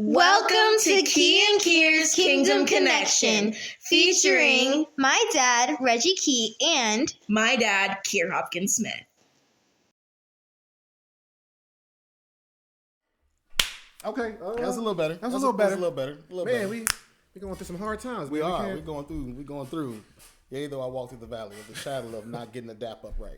Welcome to Key and Kier's Kingdom Connection, featuring my dad, Reggie Key, and my dad, Kier Hopkins Smith. Okay, that's a little better. That's a little better. Man, we going through some hard times. We're going through. Yea, though I walk through the valley of the shadow of not getting the dap up right.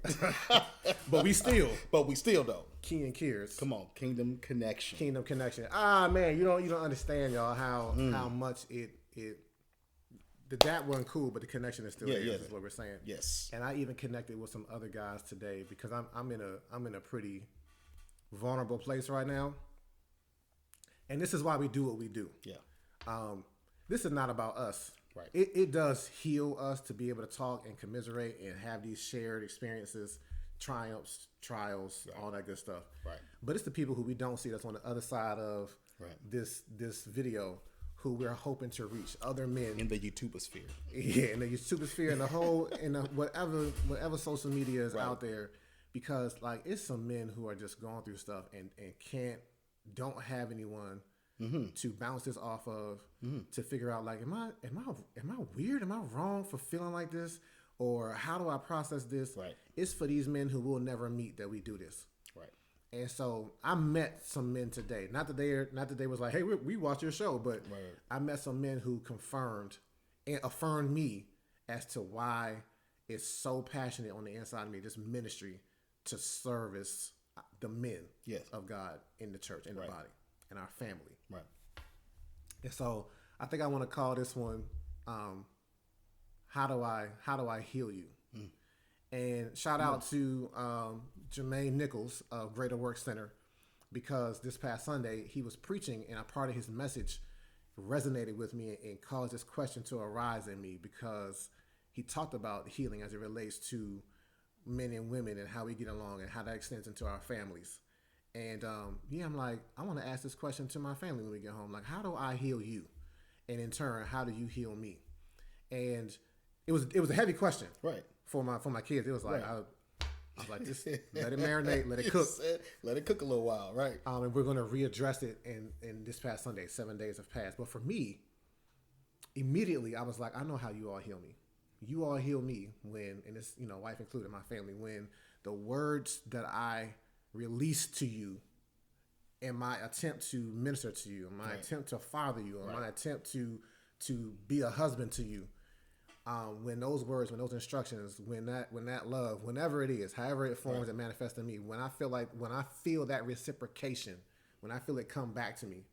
but we still though. Key and Kier's. Come on, Kingdom Connection. Kingdom Connection. Man, you don't understand, y'all, how much it the dap wasn't cool, but the connection is still there. Is what we're saying. Yes. And I even connected with some other guys today because I'm in a pretty vulnerable place right now. And this is why we do what we do. Yeah. This is not about us. Right. It does heal us to be able to talk and commiserate and have these shared experiences, triumphs, trials, all that good stuff. Right. But it's the people who we don't see that's on the other side of this video who we're hoping to reach, other men in the YouTubeosphere. Yeah, in the YouTubeosphere and the whole in the whatever social media is out there, because like it's some men who are just going through stuff and don't have anyone to bounce this off of, to figure out like, am I weird? Am I wrong for feeling like this? Or how do I process this? Right. It's for these men who will never meet that we do this. Right. And so I met some men today. Not that they was like, hey, we watched your show, but I met some men who confirmed and affirmed me as to why it's so passionate on the inside of me, this ministry to service the men of God in the church, in the body, in our family. Right. And so I think I want to call this one, how do I heal you? And shout out to Jermaine Nichols of Greater Work Center, because this past Sunday he was preaching and a part of his message resonated with me and caused this question to arise in me, because he talked about healing as it relates to men and women and how we get along and how that extends into our families. And I'm like, I want to ask this question to my family when we get home. Like, how do I heal you? And in turn, how do you heal me? And it was a heavy question, right? For my kids. It was like I was like, just let it marinate, let it cook, let it cook a little while, right? And we're gonna readdress it in this past Sunday. 7 days have passed, but for me, immediately I was like, I know how you all heal me. You all heal me when, and it's wife included, my family, when the words that I release to you in my attempt to minister to you, in my attempt to father you, in my attempt to be a husband to you, when those words, when those instructions, when that love, whenever it is, however it forms and manifests in me, when I feel that reciprocation, when I feel it come back to me,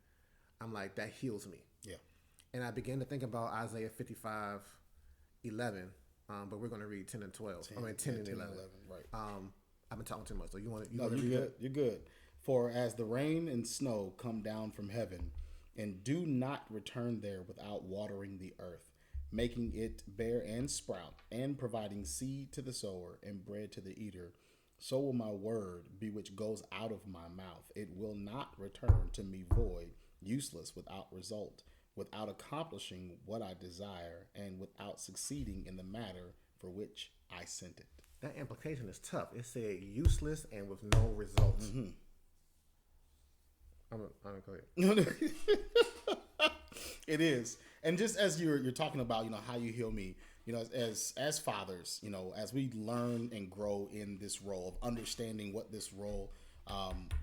I'm like, that heals me. Yeah. And I began to think about Isaiah 55:11, but we're going to read 10 and 12. 10 and 11. Right. I've been talking too much, so you want to? No, you're good. You're good. For as the rain and snow come down from heaven, and do not return there without watering the earth, making it bear and sprout, and providing seed to the sower and bread to the eater, so will my word be which goes out of my mouth. It will not return to me void, useless, without result, without accomplishing what I desire, and without succeeding in the matter for which I sent it. That implication is tough. It said useless and with no results. Mm-hmm. I'm gonna go ahead. It is. And just as you're talking about, how you heal me, as fathers, as we learn and grow in this role of understanding what this role,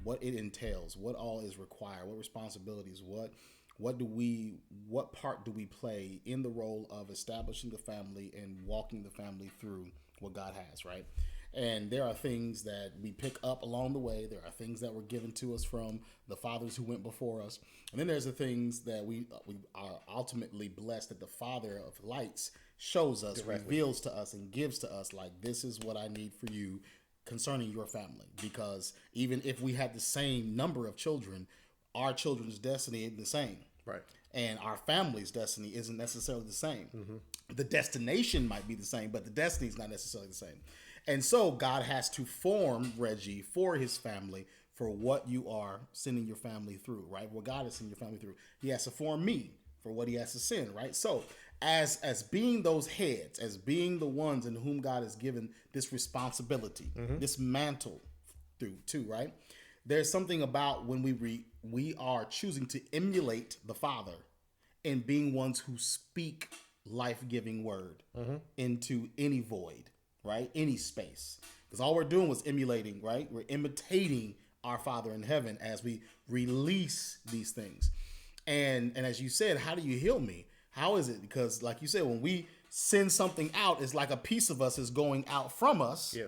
what it entails, what all is required, what responsibilities, what part do we play in the role of establishing the family and walking the family through what God has, right? And there are things that we pick up along the way. There are things that were given to us from the fathers who went before us. And then there's the things that we are ultimately blessed that the Father of lights shows us, reveals to us, and gives to us, like, this is what I need for you concerning your family. Because even if we had the same number of children, our children's destiny isn't the same. Right. And our family's destiny isn't necessarily the same. Mm-hmm. The destination might be the same, but the destiny is not necessarily the same. And so God has to form Reggie for his family, for what you are sending your family through, right? What God is sending your family through. He has to form me for what he has to send, right? So as being those heads, as being the ones in whom God has given this responsibility, this mantle through too, right? there's something about when we are choosing to emulate the Father and being ones who speak life-giving word into any void, right? Any space. Because all we're doing was emulating, right? We're imitating our Father in heaven as we release these things. And as you said, how do you heal me? How is it? Because like you said, when we send something out, it's like a piece of us is going out from us. Yeah.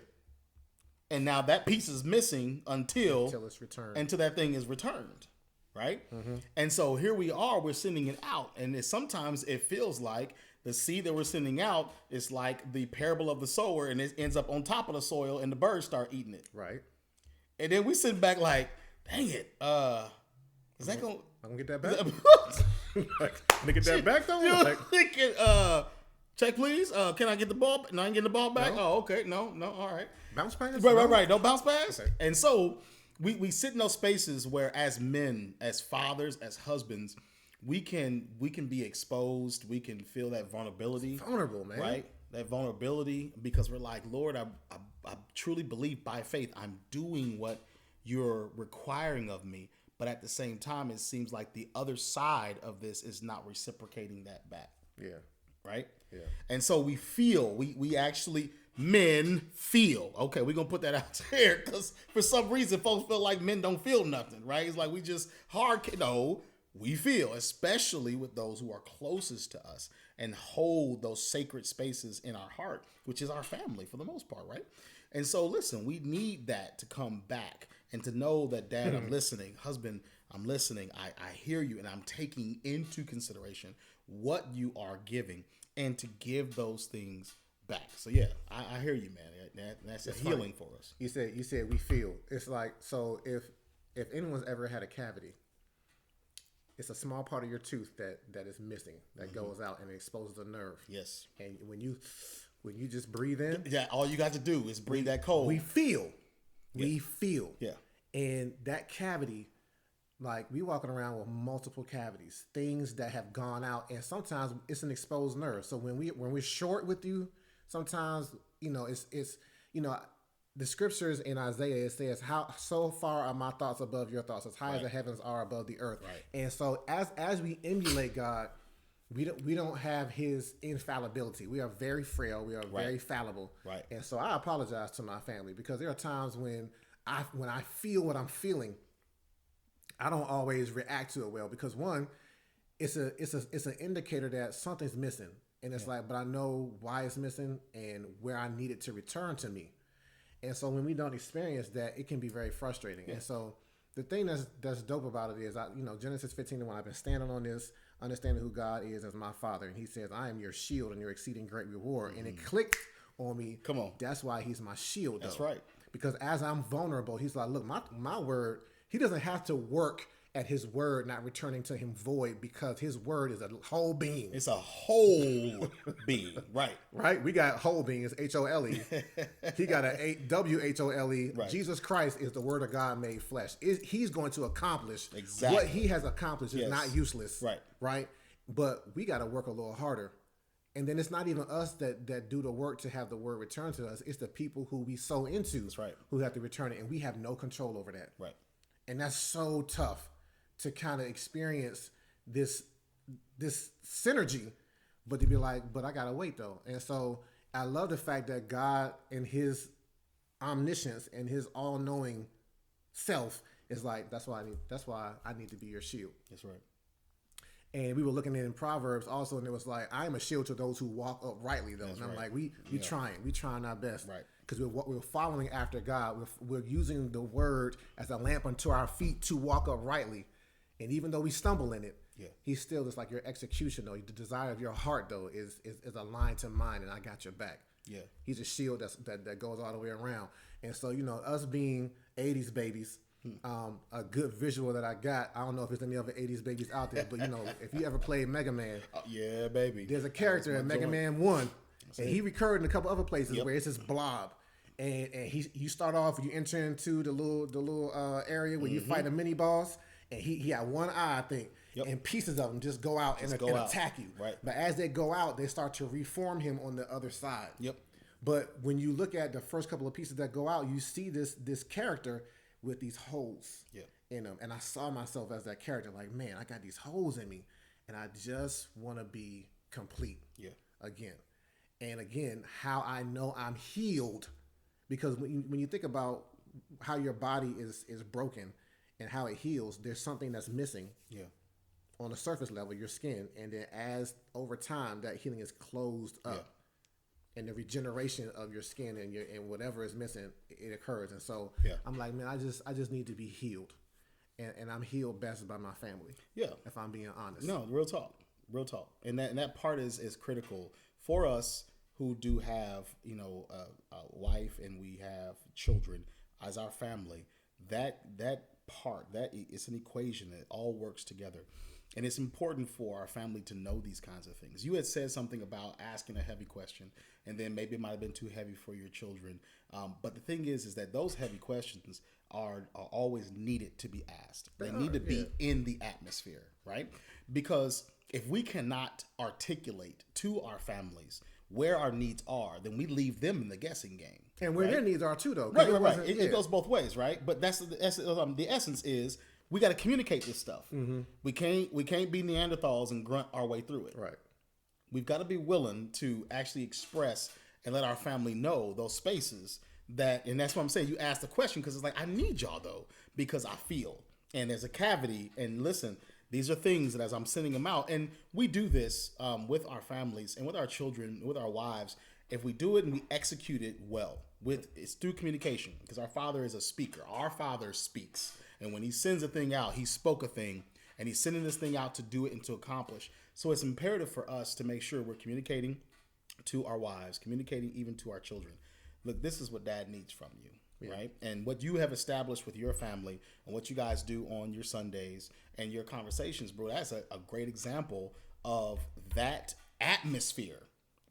And now that piece is missing until it's returned. Until that thing is returned. Right? And so here we are, we're sending it out. And sometimes it feels like the seed that we're sending out is like the parable of the sower, and it ends up on top of the soil and the birds start eating it. Right. And then we sit back like, dang it. Is that going I'm gonna get that back. Can I get that back though? Like, thinking, check please. Can I get the ball? No, I ain't getting the ball back. No. Oh, okay. No. All right. Bounce pass? Right. Don't bounce pass. Okay. And so we sit in those spaces where, as men, as fathers, as husbands, we can be exposed. We can feel that vulnerability. Vulnerable, man. Right? That vulnerability, because we're like, Lord, I truly believe by faith I'm doing what you're requiring of me. But at the same time, it seems like the other side of this is not reciprocating that back. Yeah. Right? Yeah. And so we feel, we actually, men feel. Okay, we're going to put that out there because for some reason folks feel like men don't feel nothing, right? It's like we just no, we feel, especially with those who are closest to us and hold those sacred spaces in our heart, which is our family for the most part, right? And so listen, we need that to come back and to know that, Dad, I'm listening. Husband, I'm listening. I hear you, and I'm taking into consideration what you are giving and to give those things back. So yeah, I hear you, man. That's a healing for us. You said we feel. It's like, so if anyone's ever had a cavity, it's a small part of your tooth that is missing, that goes out and exposes a nerve. Yes. And when you just breathe in, Yeah, all you got to do is breathe that cold. we feel. We feel. Yeah. And that cavity, like, we walking around with multiple cavities, things that have gone out, and sometimes it's an exposed nerve. So when we're short with you, sometimes, it's the scriptures in Isaiah, it says, how so far are my thoughts above your thoughts, as high as the heavens are above the earth. Right. And so as we emulate God, we don't have his infallibility. We are very frail. We are very fallible. Right. And so I apologize to my family, because there are times when I feel what I'm feeling, I don't always react to it well, because one, it's an indicator that something's missing. And it's like, but I know why it's missing and where I need it to return to me. And so when we don't experience that, it can be very frustrating. Yeah. And so the thing that's dope about it is, Genesis 15:1, I've been standing on this, understanding who God is as my Father. And he says, I am your shield and your exceeding great reward. And it clicked on me. Come on. That's why he's my shield, though. That's right. Because as I'm vulnerable, he's like, look, my word, he doesn't have to work at his word not returning to him void, because his word is a whole being. It's a whole being, right? Right? We got whole being, it's H-O-L-E. He got a W-H-O-L-E. Right. Jesus Christ is the word of God made flesh. He's going to accomplish exactly what he has accomplished. Is not useless. Right. Right? But we got to work a little harder. And then it's not even us that do the work to have the word returned to us. It's the people who we sow into. That's right. Who have to return it. And we have no control over that. Right. And that's so tough to kind of experience this synergy, but to be like, but I gotta wait though. And so I love the fact that God, in his omniscience and his all-knowing self, is like, that's why I need to be your shield. That's right. And we were looking at it in Proverbs also, and it was like, I am a shield to those who walk uprightly, though. That's and I'm like, we trying our best, right? Because we're following after God. We're using the word as a lamp unto our feet to walk uprightly. And even though we stumble in it, he's still just like your execution, though. The desire of your heart, though, is aligned to mine, and I got your back. Yeah, he's a shield that goes all the way around. And so, us being 80s babies, a good visual that I got, I don't know if there's any other 80s babies out there, but if you ever played Mega Man, yeah, baby, there's a character in Mega Man 1, and he recurred in a couple other places where it's this blob. And you start off, you enter into the little area where you fight a mini boss, and he had one eye, I think, and pieces of him just go out and attack you. Right. But as they go out, they start to reform him on the other side. Yep. But when you look at the first couple of pieces that go out, you see this character with these holes Yeah. in them. And I saw myself as that character, like, man, I got these holes in me, and I just want to be complete again. And again, how I know I'm healed, because when you think about how your body is broken and how it heals, there's something that's missing on the surface level, your skin. And then as over time, that healing is closed up. And the regeneration of your skin and whatever is missing, it occurs. And so I'm like, man, I just need to be healed, and I'm healed best by my family. Yeah, if I'm being honest. No, real talk, and that part is critical for us who do have a wife and we have children as our family. That part, that it's an equation that all works together. And it's important for our family to know these kinds of things. You had said something about asking a heavy question, and then maybe it might have been too heavy for your children. But the thing is that those heavy questions are always needed to be asked. They need to be in the atmosphere, right? Because if we cannot articulate to our families where our needs are, then we leave them in the guessing game. And where their needs are too, though. Right. It goes both ways, right? But that's the essence is, we got to communicate this stuff. Mm-hmm. We can't be Neanderthals and grunt our way through it. Right. We've got to be willing to actually express and let our family know those spaces and that's what I'm saying. You ask the question because it's like, I need y'all though, because I feel, and there's a cavity, and listen, these are things that as I'm sending them out, and we do this with our families and with our children, with our wives. If we do it and we execute it well, it's through communication, because our Father is a speaker. Our Father speaks. And when he sends a thing out, he spoke a thing, and he's sending this thing out to do it and to accomplish. So it's imperative for us to make sure we're communicating to our wives, communicating even to our children. Look, this is what Dad needs from you, right? And what you have established with your family and what you guys do on your Sundays and your conversations, bro, that's a great example of that atmosphere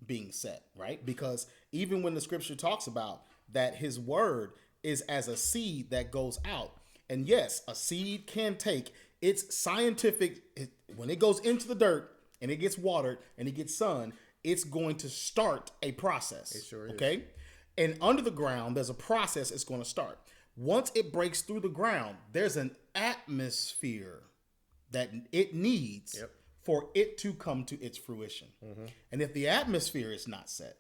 being set, right? Because even when the scripture talks about that his word is as a seed that goes out, and yes, a seed can take its scientific, when it goes into the dirt and it gets watered and it gets sun, it's going to start a process. It sure is. Okay? And under the ground, there's a process it's going to start. Once it breaks through the ground, there's an atmosphere that it needs for it to come to its fruition. Mm-hmm. And if the atmosphere is not set,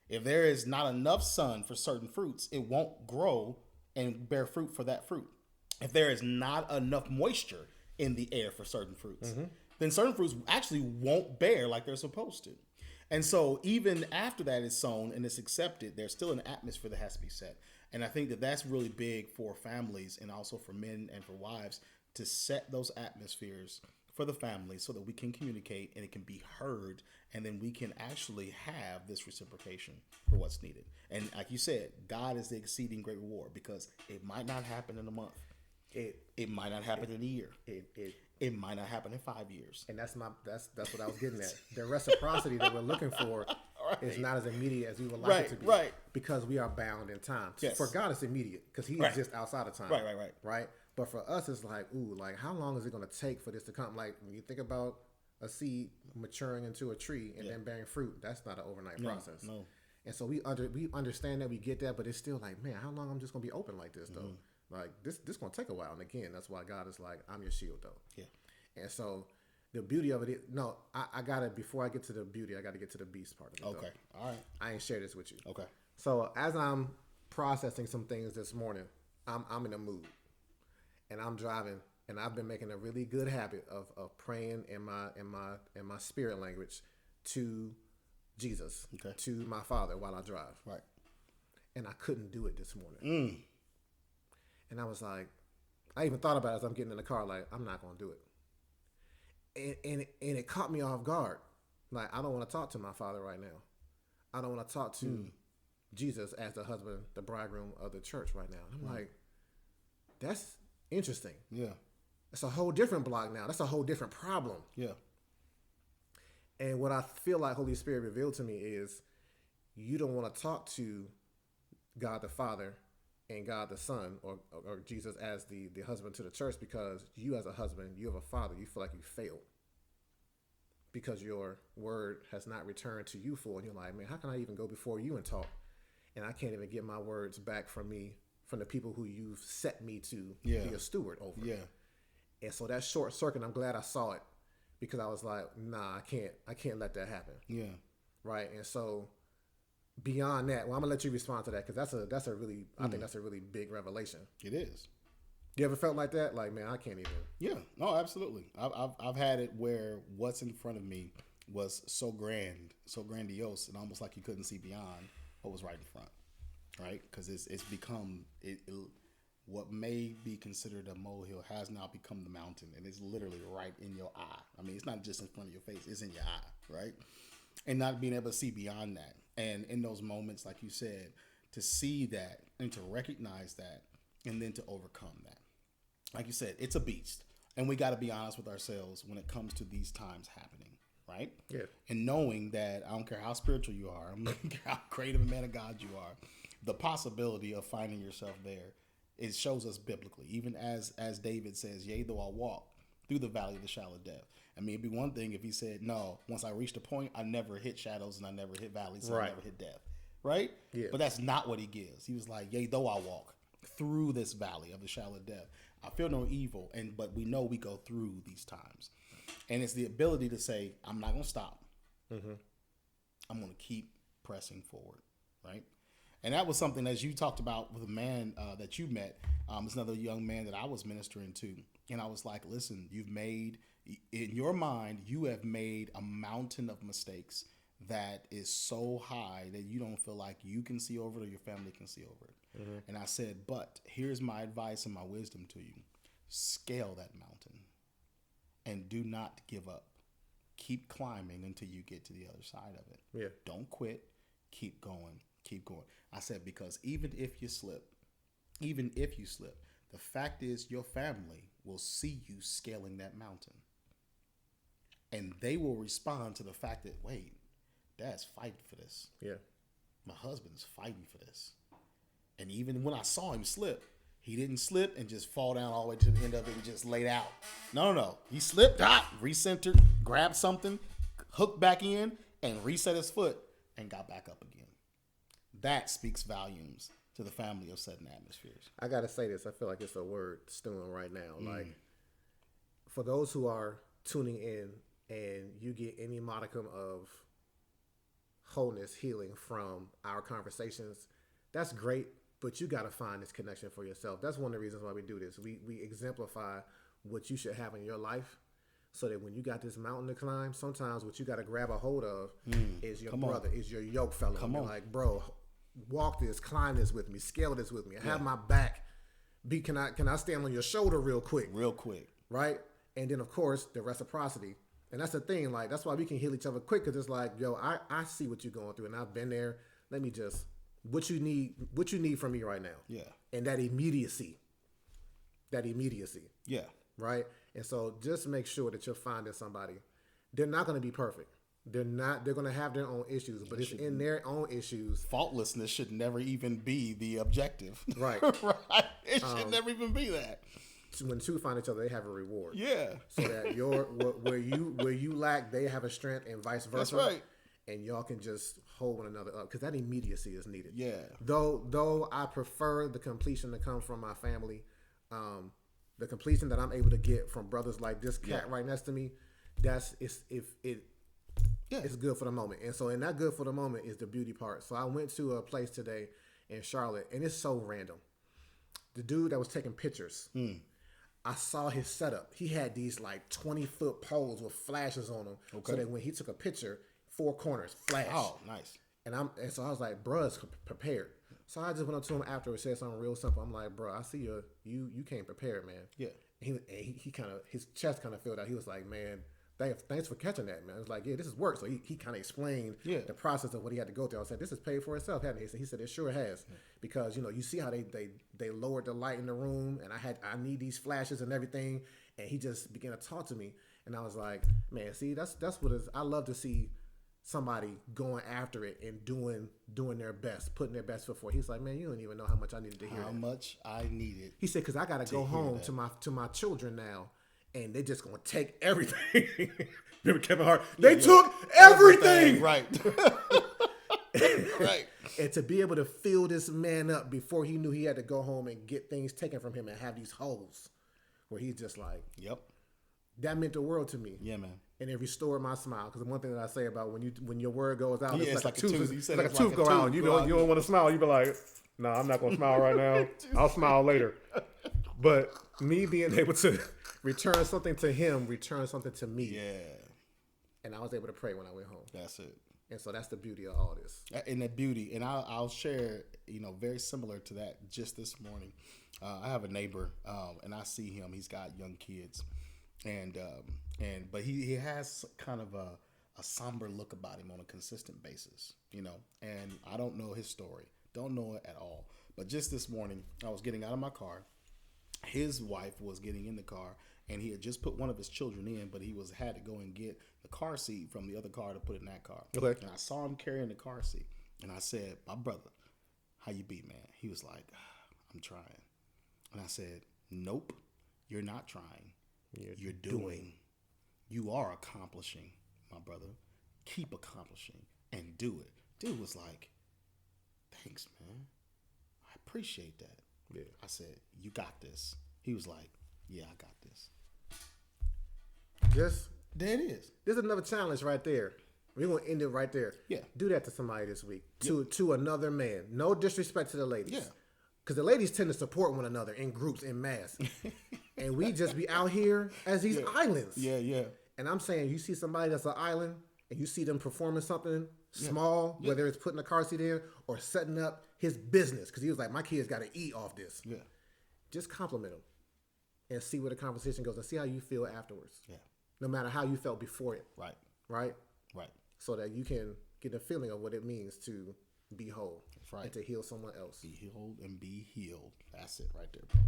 if there is not enough sun for certain fruits, it won't grow and bear fruit for that fruit. If there is not enough moisture in the air for certain fruits, then certain fruits actually won't bear like they're supposed to. And so even after that is sown and it's accepted, there's still an atmosphere that has to be set. And I think that that's really big for families and also for men and for wives to set those atmospheres for the family so that we can communicate and it can be heard, and then we can actually have this reciprocation for what's needed. And like you said, God is the exceeding great reward, because it might not happen in a month. It might not happen in a year. It might not happen in 5 years. And that's what I was getting at. The reciprocity that we're looking for is not as immediate as we would like it to be. Right. Because we are bound in time. Yes. For God, it's immediate because he exists outside of time. Right. But for us, it's like, how long is it going to take for this to come? Like when you think about a seed maturing into a tree and then bearing fruit, that's not an overnight process. No. And so we understand that, we get that, but it's still like, man, how long I'm just going to be open like this though? Mm-hmm. Like this going to take a while. And again, that's why God is like, I'm your shield though. Yeah. And so the beauty of it is, I got to, before I get to the beauty, I got to get to the beast part of it. Okay. Though. All right. I ain't share this with you. Okay. So as I'm processing some things this morning, I'm in a mood and I'm driving, and I've been making a really good habit of praying in my spirit language to Jesus, to my Father while I drive. Right. And I couldn't do it this morning. And I was like, I even thought about it as I'm getting in the car, like, I'm not going to do it. And it caught me off guard. Like, I don't want to talk to my Father right now. I don't want to talk to Jesus as the husband, the bridegroom of the church right now. And I'm like, that's interesting. Yeah. It's a whole different block now. That's a whole different problem. Yeah. And what I feel like Holy Spirit revealed to me is, you don't want to talk to God the Father and God the Son, or Jesus as the husband to the church, because you as a husband, you have a father, you feel like you failed because your word has not returned to you full. And you're like, man, how can I even go before you and talk? And I can't even get my words back from me from the people who you've set me to Yeah. be a steward over. Yeah. And so that short circuit, I'm glad I saw it, because I was like, nah, I can't let that happen. Yeah. Right. And so beyond that, well, I'm gonna let you respond to that, because that's a really, I think that's a really big revelation. It is. You ever felt like that? Like, man, I can't even. Yeah, no, absolutely. I've had it where what's in front of me was so grandiose, and almost like you couldn't see beyond what was right in front, right? Because it's become what may be considered a molehill has now become the mountain, and it's literally right in your eye. I mean, it's not just in front of your face; it's in your eye, right? And not being able to see beyond that, and in those moments, like you said, to see that and to recognize that, and then to overcome that. Like you said, it's a beast. And we got to be honest with ourselves when it comes to these times happening, right? Yeah. And knowing that I don't care how spiritual you are, I don't care how creative a man of God you are, the possibility of finding yourself there, it shows us biblically. Even as David says, yea, though I walk through the valley of the shadow of death. I mean, it'd be one thing if he said, no, once I reached a point, I never hit shadows and I never hit valleys, so I never hit death, right? Yeah. But that's not what he gives. He was like, yea, though I walk through this valley of the shadow of death, I feel no evil, but we know we go through these times. And it's the ability to say, I'm not going to stop. Mm-hmm. I'm going to keep pressing forward, right? And that was something, as you talked about with a man that you met, it's another young man that I was ministering to. And I was like, listen, in your mind, you have made a mountain of mistakes that is so high that you don't feel like you can see over it or your family can see over it. Mm-hmm. And I said, but here's my advice and my wisdom to you. Scale that mountain and do not give up. Keep climbing until you get to the other side of it. Yeah. Don't quit. Keep going. Keep going. I said, because even if you slip, the fact is your family will see you scaling that mountain. And they will respond to the fact that, wait, Dad's fighting for this. Yeah. My husband's fighting for this. And even when I saw him slip, he didn't slip and just fall down all the way to the end of it and just laid out. No. He slipped, recentered, grabbed something, hooked back in, and reset his foot and got back up again. That speaks volumes to the family of setting atmospheres. I got to say this. I feel like it's a word stewing right now. Like, for those who are tuning in and you get any modicum of wholeness, healing from our conversations, that's great. But you got to find this connection for yourself. That's one of the reasons why we do this. We exemplify what you should have in your life, so that when you got this mountain to climb, sometimes what you got to grab a hold of is your brother, is your yoke fellow. Come on. Like, bro, walk this, climb this with me, scale this with me. Have my back. Can I stand on your shoulder real quick? Real quick. Right? And then, of course, the reciprocity. And that's the thing. Like, that's why we can heal each other quick, because it's like, yo, I see what you're going through, and I've been there. Let me just... What you need from me right now. Yeah. And that immediacy. Yeah. Right? And so just make sure that you're finding somebody. They're not going to be perfect. They're going to have their own issues, but it's in their own issues. Faultlessness should never even be the objective. Right. Right. It should never even be that. When two find each other, they have a reward. Yeah. So that where you lack, they have a strength, and vice versa. That's right. And y'all can just hold one another up, because that immediacy is needed. Yeah. Though I prefer the completion to come from my family, the completion that I'm able to get from brothers like this cat right next to me, it's good for the moment. And so in that good for the moment is the beauty part. So I went to a place today in Charlotte, and it's so random. The dude that was taking pictures, I saw his setup. He had these like 20-foot poles with flashes on them, so that when he took a picture, 4 corners flash. Oh, nice. And so I was like, bruh's prepared. So I just went up to him after and said something real simple. I'm like, bro, I see you came prepared, man. Yeah. He kind of, his chest kind of filled out. He was like, man, thanks for catching that, man. I was like, yeah, this is work. So he kind of explained the process of what he had to go through. I said, this is paid for itself, hasn't it? He said, it sure has. Yeah. Because, you see how they lowered the light in the room, and I need these flashes and everything. And he just began to talk to me. And I was like, man, see, that's what I love to see. Somebody going after it and doing their best, putting their best foot forward. He's like, man, you don't even know how much I needed to hear. How much I needed. He said, because I got to go home to my children now, and they're just gonna take everything. Remember Kevin Hart? They took everything. Right. Right. And to be able to fill this man up before he knew he had to go home and get things taken from him and have these holes where he's just like, Yep. that meant the world to me. Yeah, man. And it restored my smile. Because the one thing that I say about when your word goes out, Yeah, it's like a tooth. You It's said like a it's tooth go out. And you don't want to smile. You be like, no, I'm not going to smile right now. I'll smile later. But me being able to return something to him, return something to me. Yeah. And I was able to pray when I went home. That's it. And so that's the beauty of all this. And the beauty, and I'll share, very similar to that just this morning. I have a neighbor, and I see him. He's got young kids, but he has kind of a somber look about him on a consistent basis, And I don't know his story, don't know it at all. But just this morning, I was getting out of my car. His wife was getting in the car, and he had just put one of his children in, but he had to go and get the car seat from the other car to put in that car. Okay. And I saw him carrying the car seat, and I said, "My brother, how you be, man?" He was like, "I'm trying." And I said, "Nope, you're not trying. You're doing. You are accomplishing, my brother. Keep accomplishing and do it." Dude was like, "Thanks, man. I appreciate that." Yeah. I said, "You got this." He was like, "Yeah, I got this." There it is. There's another challenge right there. We're going to end it right there. Yeah. Do that to somebody this week. To another man. No disrespect to the ladies. Yeah. Because the ladies tend to support one another in groups, in mass. And we just be out here as these islands. Yeah. And I'm saying, you see somebody that's an island and you see them performing something small, whether it's putting a car seat in or setting up his business. Because he was like, my kids got to eat off this. Yeah. Just compliment him and see where the conversation goes and see how you feel afterwards. Yeah. No matter how you felt before it. Right. Right? Right. So that you can get a feeling of what it means to be whole. That's right. And to heal someone else. Be healed and be healed. That's it right there, bro.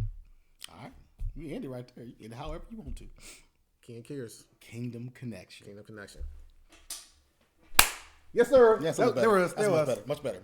All right. You end it right there. And however you want to. King Kiers. Kingdom Connection. Kingdom Connection. Yes, sir. Yes, there was. Much better.